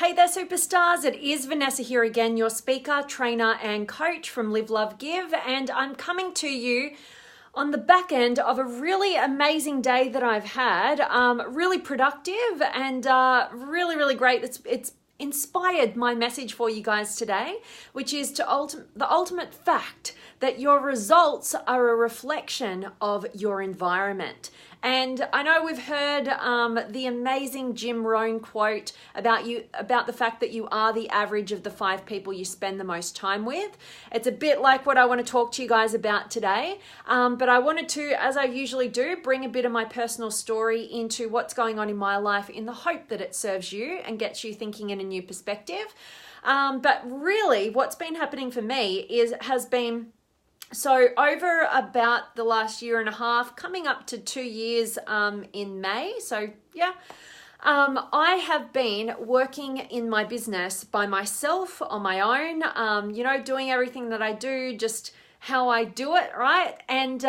Hey there, superstars. It is Vanessa here again, your speaker, trainer, and coach from Live, Love, Give. And I'm coming to you on the back end of a really amazing day that I've had. Really productive and really great. It's inspired my message for you guys today, which is the ultimate fact that your results are a reflection of your environment. And I know we've heard the amazing Jim Rohn quote about the fact that you are the average of the 5 people you spend the most time with. It's a bit like what I want to talk to you guys about today. But I wanted to, as I usually do, bring a bit of my personal story into what's going on in my life in the hope that it serves you and gets you thinking in a new perspective. But really what's been happening for me has been so over about the last year and a half, coming up to 2 years in May. So yeah, I have been working in my business by myself on my own, doing everything that I do, just how I do it, right? And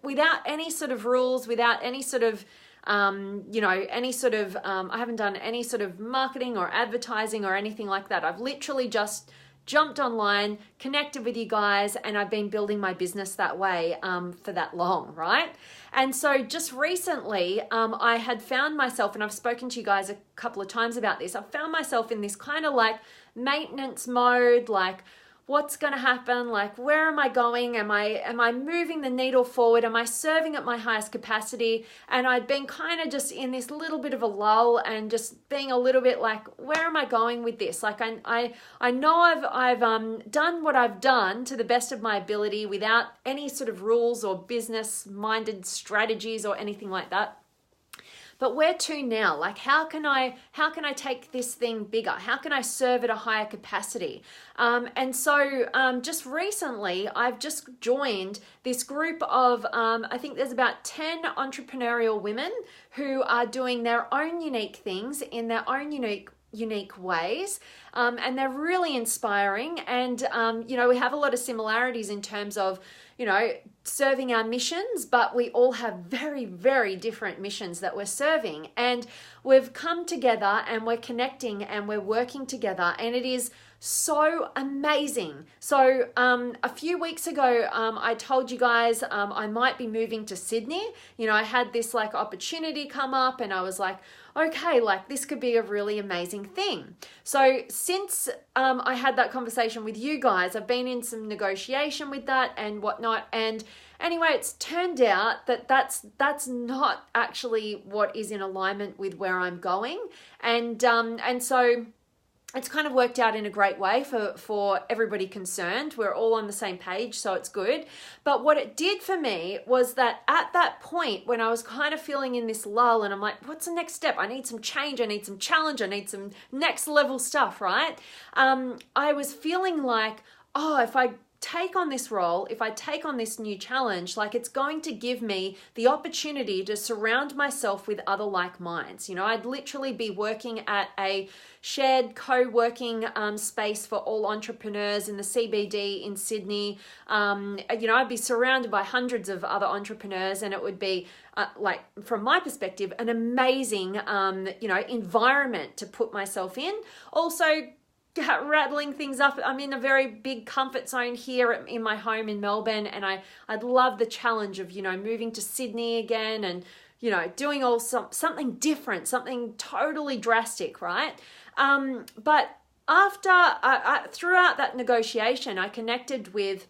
without any sort of rules, without any sort of I haven't done any sort of marketing or advertising or anything like that. I've literally just jumped online, connected with you guys, and I've been building my business that way for that long, right? And so just recently, I had found myself, and I've spoken to you guys a couple of times about this, I found myself in this kind of like maintenance mode, like what's going to happen? Like, where am I going? Am I moving the needle forward? Am I serving at my highest capacity? And I'd been kind of just in this little bit of a lull and just being a little bit like, where am I going with this? Like, I know I've done what I've done to the best of my ability without any sort of rules or business-minded strategies or anything like that. But where to now? Like, how can I take this thing bigger? How can I serve at a higher capacity? And so just recently, I've just joined this group of, I think there's about 10 entrepreneurial women who are doing their own unique things in their own unique ways, and they're really inspiring. And we have a lot of similarities in terms of serving our missions, but we all have very different missions that we're serving, and we've come together and we're connecting and we're working together, and it is so amazing. So a few weeks ago, I told you guys I might be moving to Sydney. I had this like opportunity come up, and I was like, okay, like this could be a really amazing thing. So since I had that conversation with you guys, I've been in some negotiation with that and whatnot. And anyway, it's turned out that that's not actually what is in alignment with where I'm going. And so it's kind of worked out in a great way for everybody concerned. We're all on the same page, so it's good. But what it did for me was that at that point when I was kind of feeling in this lull and I'm like, what's the next step? I need some change. I need some challenge. I need some next level stuff, right? I was feeling like, if I take on this role, if I take on this new challenge, like it's going to give me the opportunity to surround myself with other like minds. I'd literally be working at a shared co-working space for all entrepreneurs in the CBD in Sydney. I'd be surrounded by hundreds of other entrepreneurs, and it would be like, from my perspective, an amazing, environment to put myself in. Also, rattling things up. I'm in a very big comfort zone here in my home in Melbourne, and I'd love the challenge of moving to Sydney again and doing something different, something totally drastic, right? But after throughout that negotiation, I connected with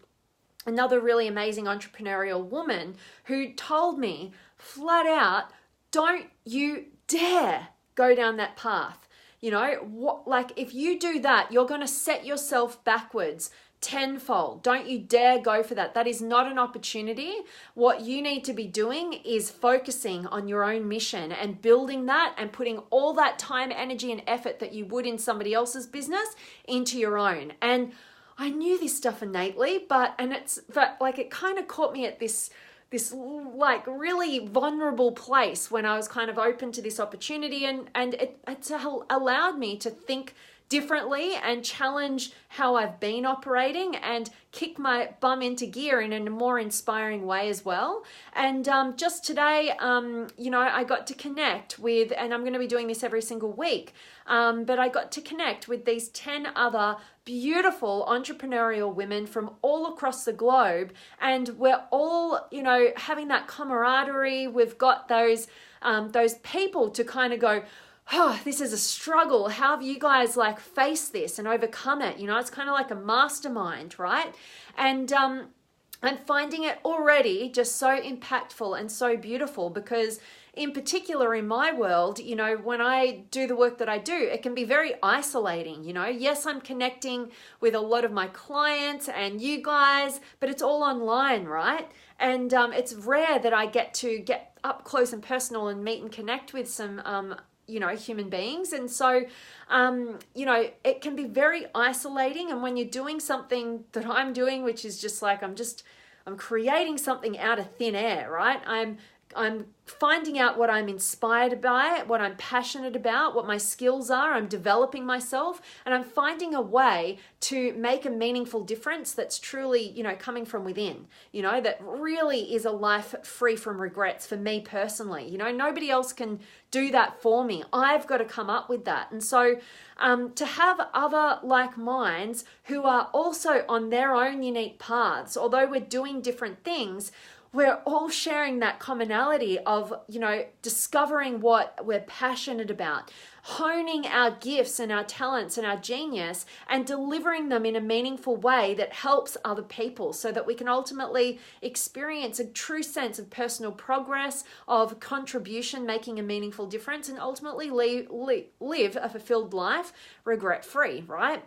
another really amazing entrepreneurial woman who told me flat out, don't you dare go down that path. If you do that, you're going to set yourself backwards tenfold. Don't you dare go for that. That is not an opportunity. What you need to be doing is focusing on your own mission and building that and putting all that time, energy, and effort that you would in somebody else's business into your own. And I knew this stuff innately, but it kind of caught me at this like really vulnerable place when I was kind of open to this opportunity, and it's allowed me to think differently and challenge how I've been operating and kick my bum into gear in a more inspiring way as well. And just today, I got to connect with, and I'm going to be doing this every single week, but I got to connect with these 10 other beautiful entrepreneurial women from all across the globe. And we're all, having that camaraderie. We've got those people to kind of go, oh, this is a struggle. How have you guys faced this and overcome it? It's kind of like a mastermind, right? And I'm finding it already just so impactful and so beautiful because in particular in my world, when I do the work that I do, it can be very isolating, Yes, I'm connecting with a lot of my clients and you guys, but it's all online, right? And it's rare that I get to get up close and personal and meet and connect with some human beings. And so, it can be very isolating. And when you're doing something that I'm doing, which is just I'm creating something out of thin air, right? I'm finding out what I'm inspired by, what I'm passionate about, what my skills are. I'm developing myself and I'm finding a way to make a meaningful difference that's truly, coming from within, that really is a life free from regrets for me personally. Nobody else can do that for me. I've got to come up with that. And so to have other like minds who are also on their own unique paths, although we're doing different things, we're all sharing that commonality of, discovering what we're passionate about, honing our gifts and our talents and our genius and delivering them in a meaningful way that helps other people so that we can ultimately experience a true sense of personal progress, of contribution, making a meaningful difference, and ultimately live a fulfilled life regret-free, right?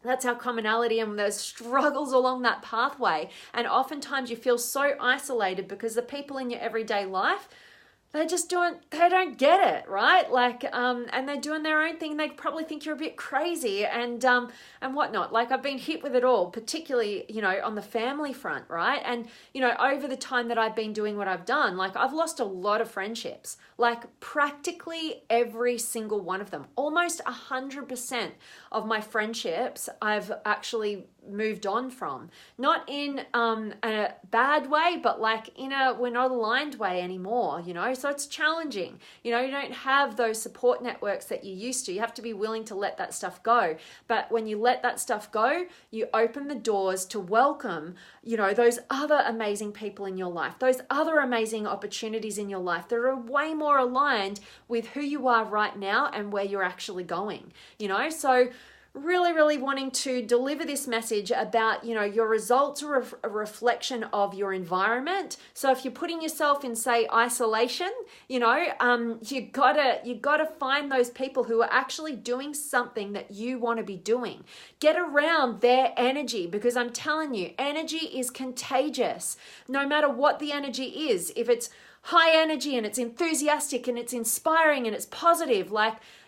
That's our commonality, and there's struggles along that pathway. And oftentimes you feel so isolated because the people in your everyday life, they don't get it, right? And they're doing their own thing. They probably think you're a bit crazy and whatnot. I've been hit with it all, particularly, on the family front, right? And, over the time that I've been doing what I've done, I've lost a lot of friendships, practically every single one of them. Almost 100% of my friendships I've actually moved on from. Not in a bad way, but we're not aligned way anymore, So it's challenging. You don't have those support networks that you used to. You have to be willing to let that stuff go. But when you let that stuff go, you open the doors to welcome, those other amazing people in your life, those other amazing opportunities in your life that are way more aligned with who you are right now and where you're actually going, So really, really wanting to deliver this message about, your results are a reflection of your environment. So if you're putting yourself in, say, isolation, you gotta find those people who are actually doing something that you want to be doing. Get around their energy, because I'm telling you, energy is contagious. No matter what the energy is, if it's high energy and it's enthusiastic and it's inspiring and it's positive,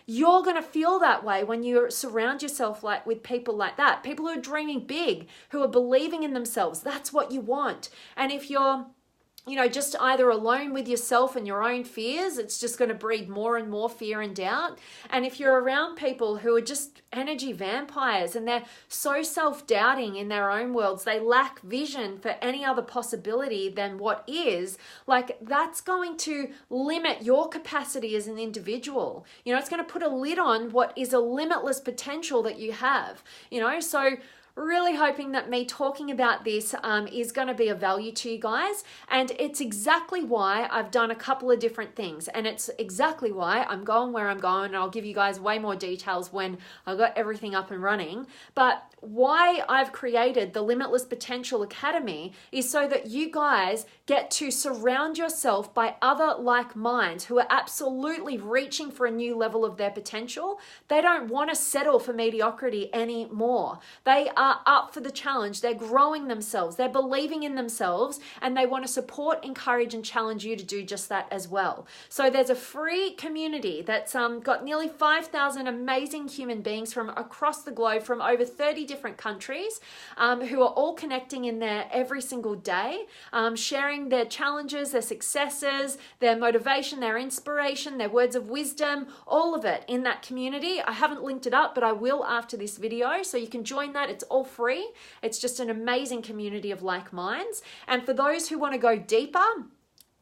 you're going to feel that way when you surround yourself with people like that. People who are dreaming big, who are believing in themselves. That's what you want. And if you're just either alone with yourself and your own fears, it's just going to breed more and more fear and doubt. And if you're around people who are just energy vampires and they're so self-doubting in their own worlds, they lack vision for any other possibility than what is, that's going to limit your capacity as an individual. It's going to put a lid on what is a limitless potential that you have, so really hoping that me talking about this is going to be of value to you guys. And it's exactly why I've done a couple of different things. And it's exactly why I'm going where I'm going. And I'll give you guys way more details when I've got everything up and running. But why I've created the Limitless Potential Academy is so that you guys get to surround yourself by other like minds who are absolutely reaching for a new level of their potential. They don't want to settle for mediocrity anymore. They are up for the challenge. They're growing themselves. They're believing in themselves, and they want to support, encourage, and challenge you to do just that as well. So there's a free community that's got nearly 5,000 amazing human beings from across the globe, from over 30 different countries, who are all connecting in there every single day, sharing their challenges, their successes, their motivation, their inspiration, their words of wisdom, all of it in that community. I haven't linked it up, but I will after this video, so you can join that. It's all free. It's just an amazing community of like minds. And for those who want to go deeper,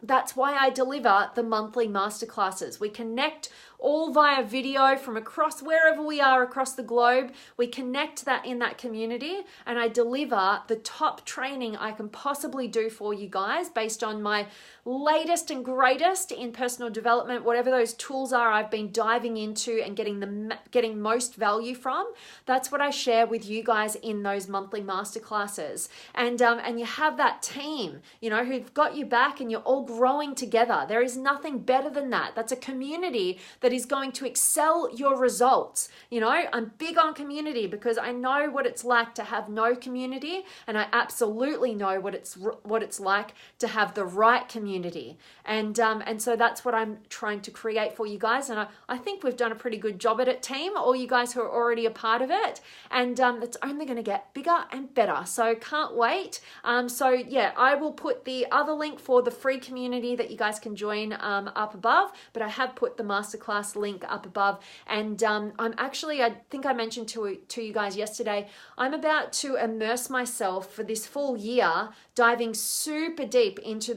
that's why I deliver the monthly masterclasses. We connect all via video from across wherever we are across the globe. We connect that in that community, and I deliver the top training I can possibly do for you guys based on my latest and greatest in personal development, whatever those tools are I've been diving into and getting most value from. That's what I share with you guys in those monthly masterclasses. And you have that team, who've got you back, and you're all growing together. There is nothing better than that. That's a community that is going to excel your results. I'm big on community because I know what it's like to have no community, and I absolutely know what it's like to have the right community. And so that's what I'm trying to create for you guys. And I think we've done a pretty good job at it, team, all you guys who are already a part of it. And it's only going to get bigger and better. So can't wait. So yeah, I will put the other link for the free community that you guys can join up above, but I have put the masterclass link up above. And I think I mentioned to you guys yesterday, I'm about to immerse myself for this full year, diving super deep into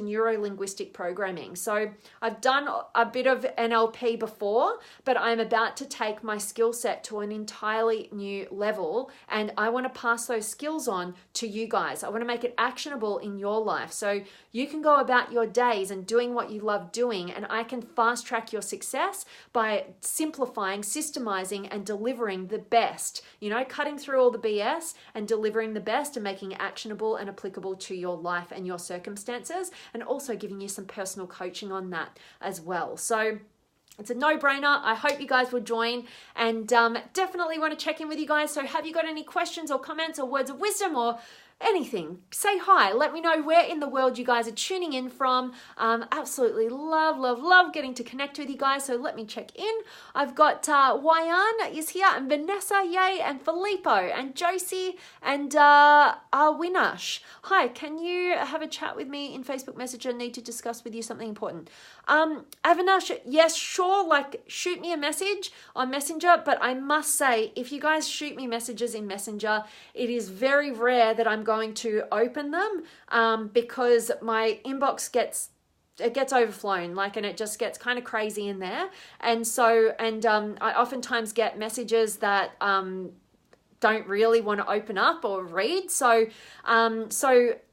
neuro-linguistic programming. So I've done a bit of NLP before, but I'm about to take my skill set to an entirely new level, and I want to pass those skills on to you guys. I want to make it actionable in your life so you can go about your days and doing what you love doing, and I can fast track your success by simplifying, systemizing, and delivering the best, cutting through all the BS and delivering the best and making it actionable and applicable to your life and your circumstances, and also giving you some personal coaching on that as well. So it's a no-brainer. I hope you guys will join, and definitely want to check in with you guys. So have you got any questions or comments or words of wisdom or anything, say hi. Let me know where in the world you guys are tuning in from. Absolutely love getting to connect with you guys. So let me check in. I've got Wayan is here, and Vanessa, yay, and Filippo, and Josie, and Arwinash. Hi, can you have a chat with me in Facebook Messenger? Need to discuss with you something important. Avinash, yes, sure, shoot me a message on Messenger, but I must say, if you guys shoot me messages in Messenger, it is very rare that I'm going to open them because my inbox gets overflown, and it just gets kind of crazy in there. And so, I oftentimes get messages that don't really want to open up or read. So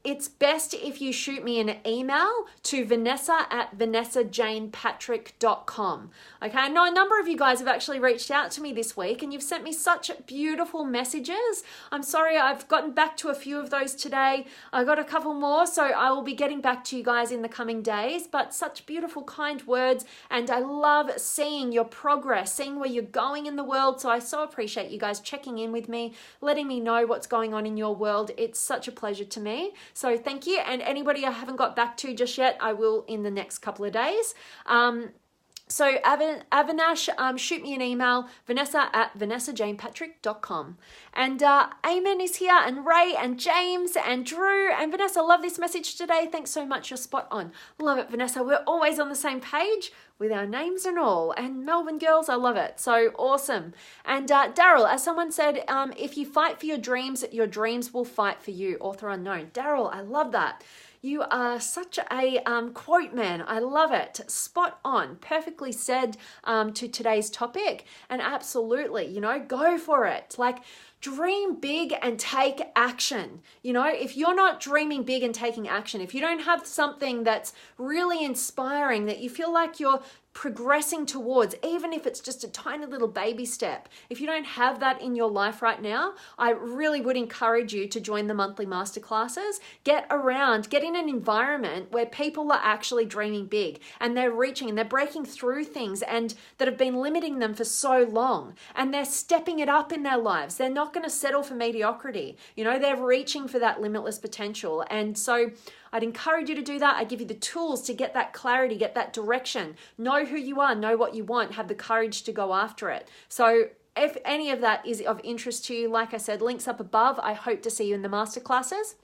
it's best if you shoot me an email to vanessa@vanessajanepatrick.com. Okay, I know a number of you guys have actually reached out to me this week, and you've sent me such beautiful messages. I'm sorry, I've gotten back to a few of those today. I got a couple more, so I will be getting back to you guys in the coming days, but such beautiful, kind words, and I love seeing your progress, seeing where you're going in the world. So I so appreciate you guys checking in with me, letting me know what's going on in your world. It's such a pleasure to me. So thank you. And anybody I haven't got back to just yet, I will in the next couple of days. So Avinash, shoot me an email, vanessa@vanessajanepatrick.com. And Eamon is here, and Ray, and James, and Drew, and Vanessa. Love this message today. Thanks so much. You're spot on. Love it, Vanessa. We're always on the same page with our names and all. And Melbourne girls, I love it. So awesome. And Daryl, as someone said, if you fight for your dreams will fight for you. Author unknown. Daryl, I love that. You are such a quote man. I love it. Spot on. Perfectly said to today's topic. And absolutely, go for it. Dream big and take action. If you're not dreaming big and taking action, if you don't have something that's really inspiring, that you feel like you're progressing towards, even if it's just a tiny little baby step, if you don't have that in your life right now, I really would encourage you to join the monthly masterclasses. Get in an environment where people are actually dreaming big, and they're reaching and they're breaking through things and that have been limiting them for so long, and they're stepping it up in their lives. They're not going to settle for mediocrity. You know, they're reaching for that limitless potential. And so I'd encourage you to do that. I give you the tools to get that clarity, get that direction, know who you are, know what you want, have the courage to go after it. So if any of that is of interest to you, like I said, links up above. I hope to see you in the masterclasses.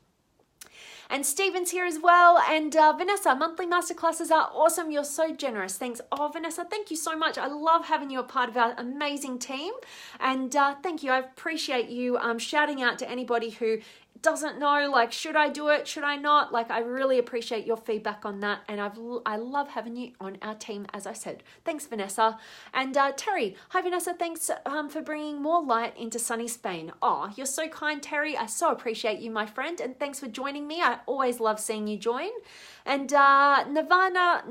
And Stephen's here as well. And Vanessa, monthly masterclasses are awesome. You're so generous. Thanks. Oh, Vanessa, thank you so much. I love having you a part of our amazing team. And thank you. I appreciate you shouting out to anybody who doesn't know, like, should I do it? Should I not? Like, I really appreciate your feedback on that. And I love having you on our team, as I said. Thanks, Vanessa. And Terry, hi, Vanessa. Thanks for bringing more light into sunny Spain. Oh, you're so kind, Terry. I so appreciate you, my friend. And thanks for joining me. I always love seeing you join. And Navena,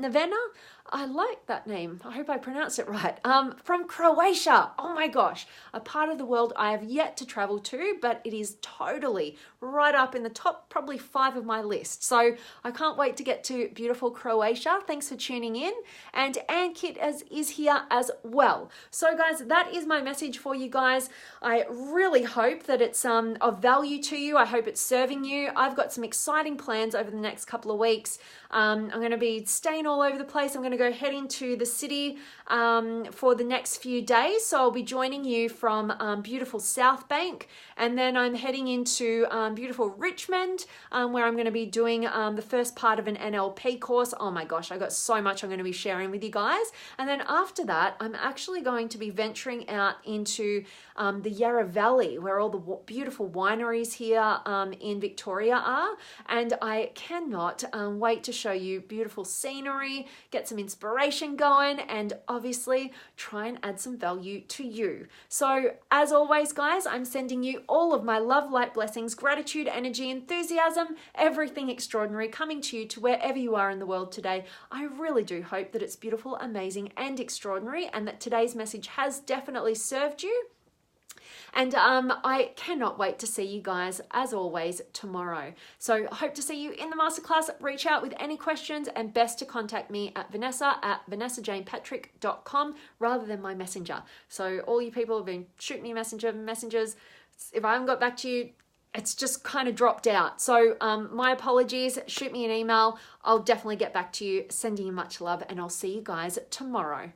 I like that name. I hope I pronounced it right. From Croatia. Oh my gosh. A part of the world I have yet to travel to, but it is totally right up in the top, probably 5 of my list. So I can't wait to get to beautiful Croatia. Thanks for tuning in. And Ankit is here as well. So guys, that is my message for you guys. I really hope that it's of value to you. I hope it's serving you. I've got some exciting plans over the next couple of weeks. I'm going to be staying all over the place. I'm going to go head into the city for the next few days. So I'll be joining you from beautiful South Bank, and then I'm heading into beautiful Richmond, where I'm going to be doing the first part of an NLP course. Oh my gosh, I got so much I'm going to be sharing with you guys. And then after that, I'm actually going to be venturing out into the Yarra Valley, where all the beautiful wineries here in Victoria are. And I cannot wait to show you beautiful scenery, get some inspiration going, and obviously try and add some value to you. So as always, guys, I'm sending you all of my love, light, blessings, gratitude, energy, enthusiasm, everything extraordinary coming to you to wherever you are in the world today. I really do hope that it's beautiful, amazing, and extraordinary, and that today's message has definitely served you. And I cannot wait to see you guys, as always, tomorrow. So I hope to see you in the masterclass. Reach out with any questions, and best to contact me at vanessa@vanessajanepatrick.com rather than my messenger. So all you people have been shooting me messages. If I haven't got back to you, it's just kind of dropped out. So my apologies. Shoot me an email. I'll definitely get back to you. Sending you much love, and I'll see you guys tomorrow.